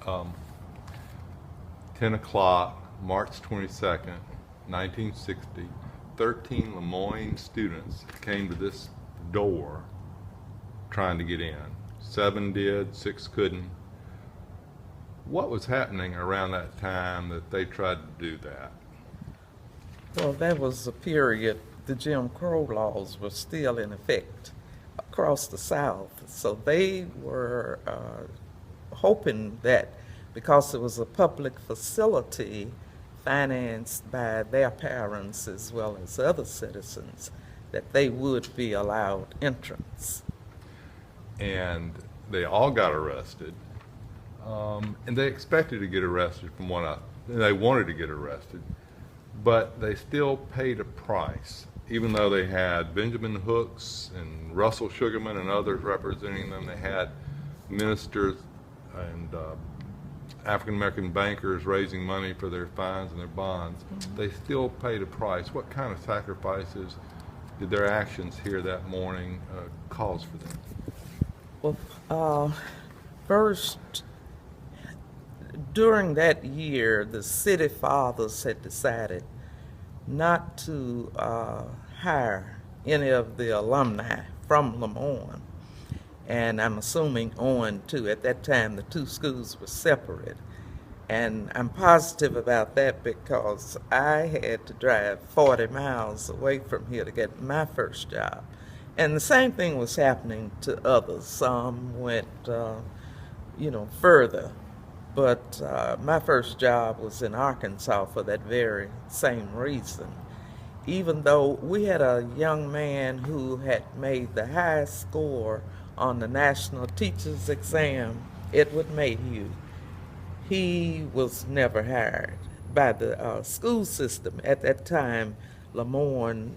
Um, 10 o'clock, March 22nd, 1960, 13 LeMoyne students came to this door trying to get in. 7 did, 6 couldn't. What was happening around that time that they tried to do that? Well, that was a period the Jim Crow laws were still in effect across the South. So they were hoping that because it was a public facility financed by their parents as well as other citizens, that they would be allowed entrance. And they all got arrested. And they expected to get arrested they wanted to get arrested, but they still paid a price, even though they had Benjamin Hooks and Russell Sugarman and others representing them. They had ministers and African-American bankers raising money for their fines and their bonds. Mm-hmm. They still paid a price. What kind of sacrifices did their actions here that morning cause for them? Well, first, during that year, the city fathers had decided not to hire any of the alumni from LeMoyne. And I'm assuming Owen too. At that time, the two schools were separate. And I'm positive about that because I had to drive 40 miles away from here to get my first job. And the same thing was happening to others. Some went, further. But my first job was in Arkansas for that very same reason. Even though we had a young man who had made the highest score on the National Teachers Exam, Edward Mayhew, he was never hired by the school system. At that time, LeMoyne,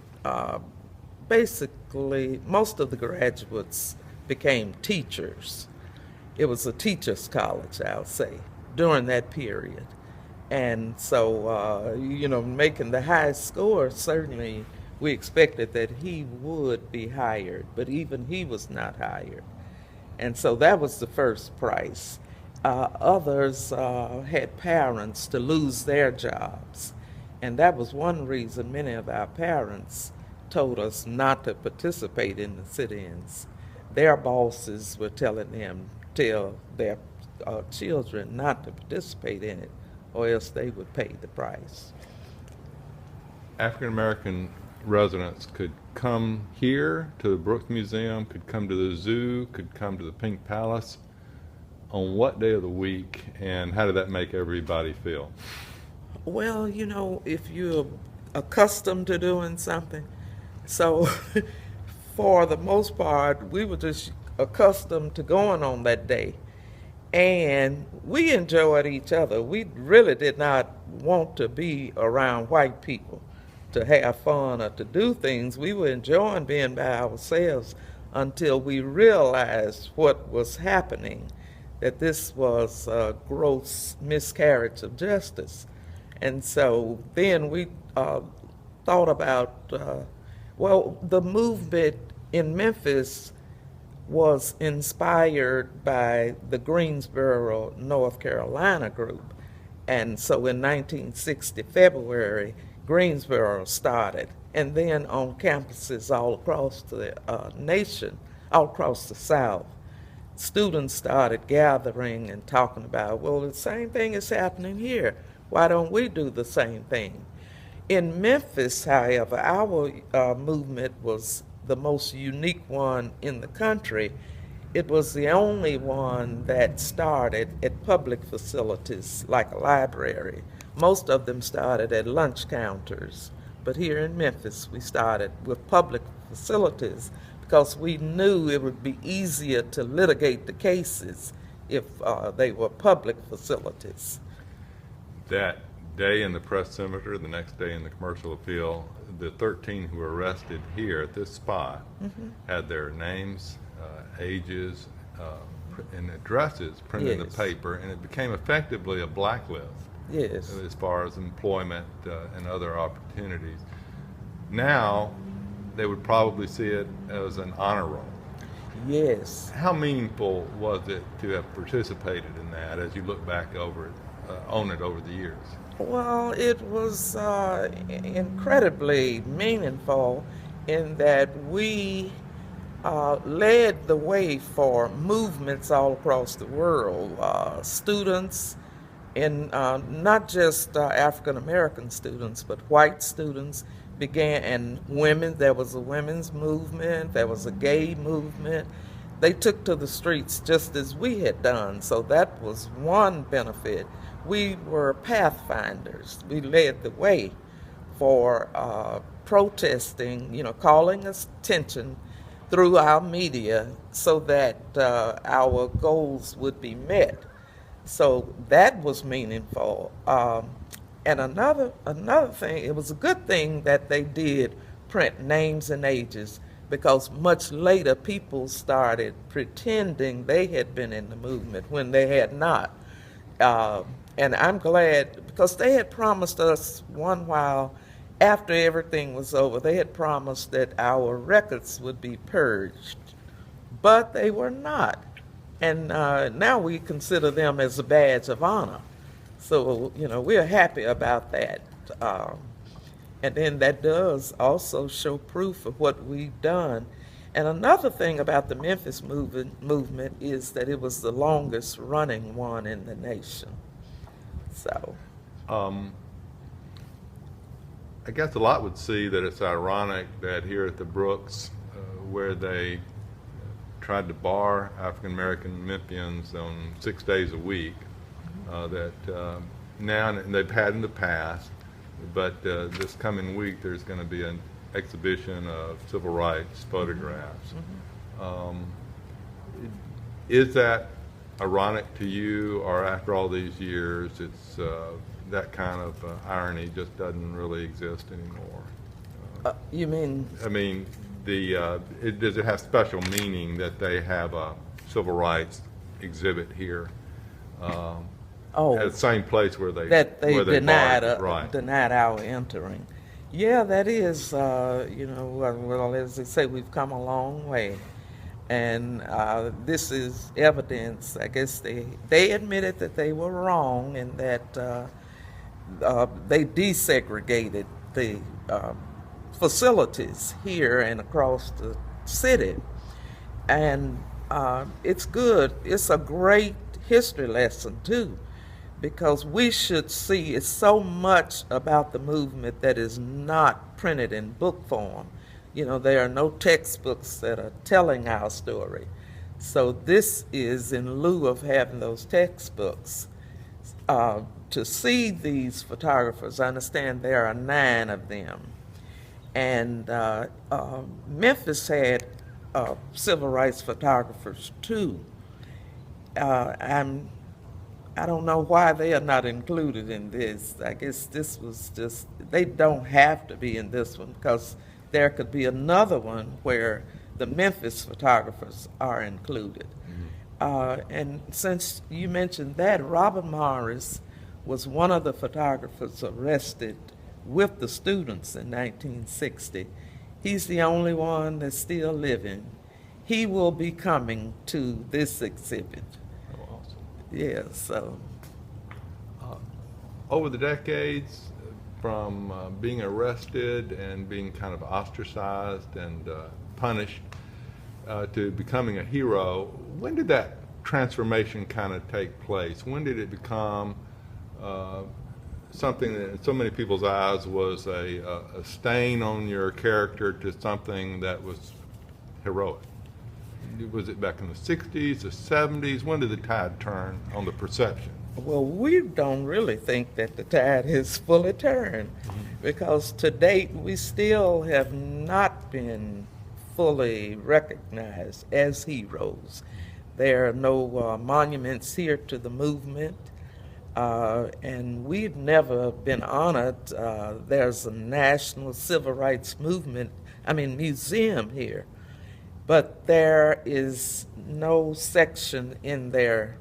basically, most of the graduates became teachers. It was a teacher's college, I'll say, during that period. And so, making the highest score, certainly we expected that he would be hired, but even he was not hired. And so that was the first price. Others had parents to lose their jobs. And that was one reason many of our parents told us not to participate in the sit-ins. Their bosses were telling them, tell their children not to participate in it, or else they would pay the price. African American residents could come here to the Brooks Museum, could come to the zoo, could come to the Pink Palace. On what day of the week, and how did that make everybody feel? Well, if you're accustomed to doing something, so for the most part, we were just accustomed to going on that day. And we enjoyed each other. We really did not want to be around white people to have fun or to do things. We were enjoying being by ourselves until we realized what was happening, that this was a gross miscarriage of justice. And so then we thought about, the movement in Memphis was inspired by the Greensboro, North Carolina group. And so in 1960, February, Greensboro started. And then on campuses all across the nation, all across the South, students started gathering and talking about, well, the same thing is happening here. Why don't we do the same thing? In Memphis, however, our movement was the most unique one in the country. It was the only one that started at public facilities like a library. Most of them started at lunch counters, but here in Memphis we started with public facilities because we knew it would be easier to litigate the cases if they were public facilities. That day in the press cemetery, the next day in the commercial appeal, the 13 who were arrested here at this spot had their names, ages, and addresses printed in the paper, and it became effectively a blacklist as far as employment and other opportunities. Now, they would probably see it as an honor roll. Yes. How meaningful was it to have participated in that as you look back over it, on it over the years? Well, it was incredibly meaningful in that we led the way for movements all across the world. Students, and not just African American students, but white students began, and women. There was a women's movement, there was a gay movement. They took to the streets just as we had done, so that was one benefit. We were pathfinders. We led the way for protesting, calling attention through our media so that our goals would be met. So that was meaningful. And another thing, it was a good thing that they did print names and ages, because much later people started pretending they had been in the movement when they had not. And I'm glad, because they had promised us one while after everything was over, they had promised that our records would be purged, but they were not. And now we consider them as a badge of honor. So, we're happy about that. And then that does also show proof of what we've done. And another thing about the Memphis movement is that it was the longest running one in the nation. So, I guess a lot would see that it's ironic that here at the Brooks, where they tried to bar African American Memphians on 6 days a week, that now, and they've had in the past, but this coming week there's going to be an exhibition of civil rights photographs. Is that ironic to you, or after all these years, it's that kind of irony just doesn't really exist anymore? you mean? I mean, does it have special meaning that they have a civil rights exhibit here at the same place where they denied right. denied our entering? Yeah, that is, well, as they say, we've come a long way. And this is evidence. I guess they admitted that they were wrong and that they desegregated the facilities here and across the city. And it's good. It's a great history lesson, too, because we should see it's so much about the movement that is not printed in book form. There are no textbooks that are telling our story. So this is in lieu of having those textbooks. To see these photographers, I understand there are 9 of them. And Memphis had civil rights photographers too. I don't know why they are not included in this. I guess this was just, they don't have to be in this one, because there could be another one where the Memphis photographers are included. And since you mentioned that, Robert Morris was one of the photographers arrested with the students in 1960. He's the only one that's still living. He will be coming to this exhibit. Oh, awesome. Yeah, so. Over the decades, from being arrested and being kind of ostracized and punished to becoming a hero, when did that transformation kind of take place? When did it become something that in so many people's eyes was a stain on your character to something that was heroic? Was it back in the 60s, the 70s? When did the tide turn on the perception? Well, we don't really think that the tide has fully turned, because to date we still have not been fully recognized as heroes. There are no monuments here to the movement, and we've never been honored. There's a National Civil Rights museum here, but there is no section in there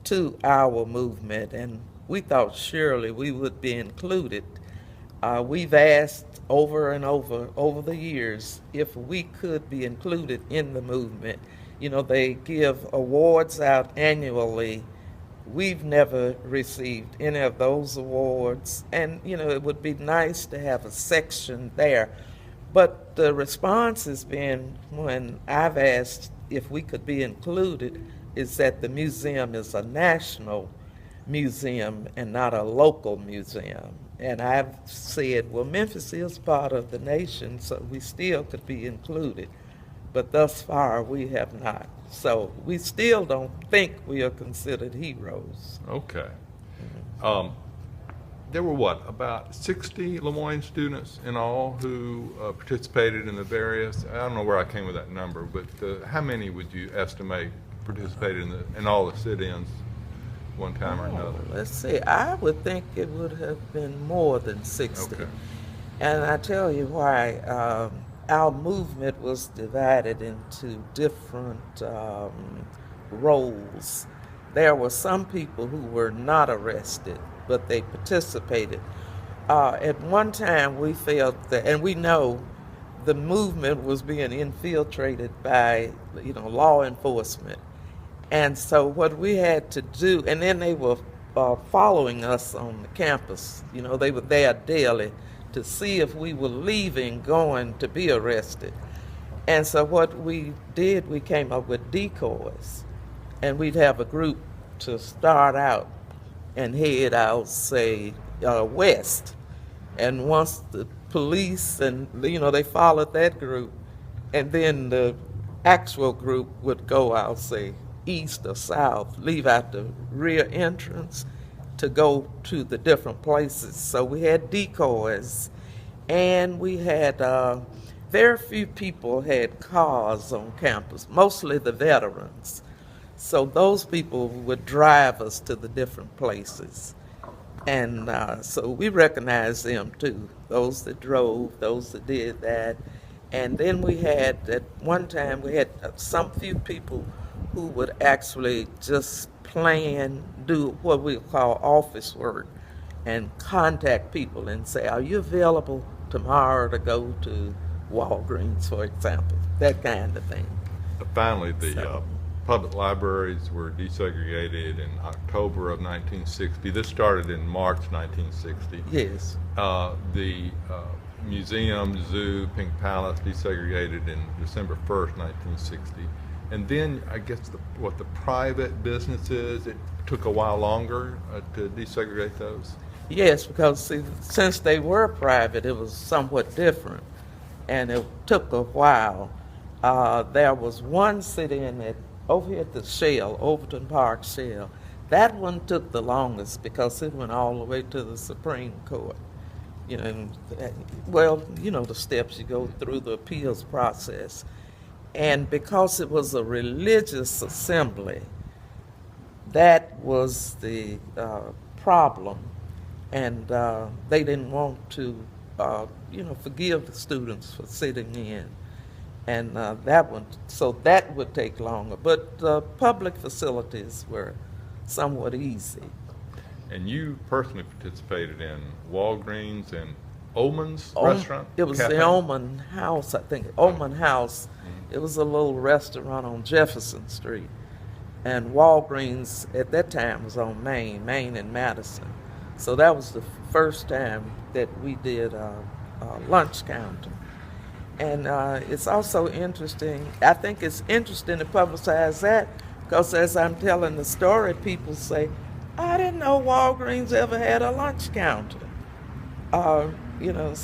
to our movement, and we thought surely we would be included. We've asked over and over the years if we could be included in the movement, They give awards out annually. We've never received any of those awards. And, it would be nice to have a section there. But the response has been, when I've asked if we could be included, is that the museum is a national museum and not a local museum. And I've said, well, Memphis is part of the nation, so we still could be included. But thus far, we have not. So we still don't think we are considered heroes. Okay. There were about 60 LeMoyne students in all who participated in the various, I don't know where I came with that number, but how many would you estimate participated in all the sit-ins one time or another? Let's see. I would think it would have been more than 60. Okay. And I tell you why. Our movement was divided into different roles. There were some people who were not arrested, but they participated. At one time, we felt that, and we know the movement was being infiltrated by, law enforcement. And so what we had to do, and then they were following us on the campus. They were there daily to see if we were leaving, going to be arrested. And so what we did, we came up with decoys. And we'd have a group to start out and head out, say, west. And once the police and, they followed that group, and then the actual group would go out, say, east or south, leave out the rear entrance to go to the different places. So we had decoys, and we had very few people had cars on campus, mostly the veterans. So those people would drive us to the different places. And so we recognized them too, those that drove, those that did that. And then we had, at one time, we had some few people who would actually just plan, do what we call office work, and contact people and say, are you available tomorrow to go to Walgreens, for example, that kind of thing. Finally, the public libraries were desegregated in October of 1960. This started in March 1960. Yes. The museum, zoo, Pink Palace desegregated in December 1st, 1960. And then I guess the private businesses, it took a while longer to desegregate those? Yes, because since they were private, it was somewhat different. And it took a while. There was one sit-in over here at the Shell, Overton Park Shell. That one took the longest because it went all the way to the Supreme Court. The steps you go through the appeals process. And because it was a religious assembly, that was the problem. And they didn't want to, forgive the students for sitting in. And so that would take longer. But public facilities were somewhat easy. And you personally participated in Walgreens and Oman's restaurant? It was Cafe? the Oman House, I think. Oman House. It was a little restaurant on Jefferson Street. And Walgreens at that time was on Main and Madison. So that was the first time that we did a lunch counter. And it's also interesting, I think it's interesting to publicize that, because as I'm telling the story, people say, I didn't know Walgreens ever had a lunch counter. And then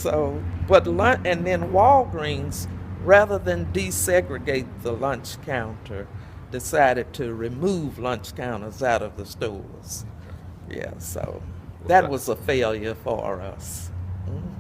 Walgreens, rather than desegregate the lunch counter, decided to remove lunch counters out of the stores. Yeah, so that was a failure for us. Mm-hmm.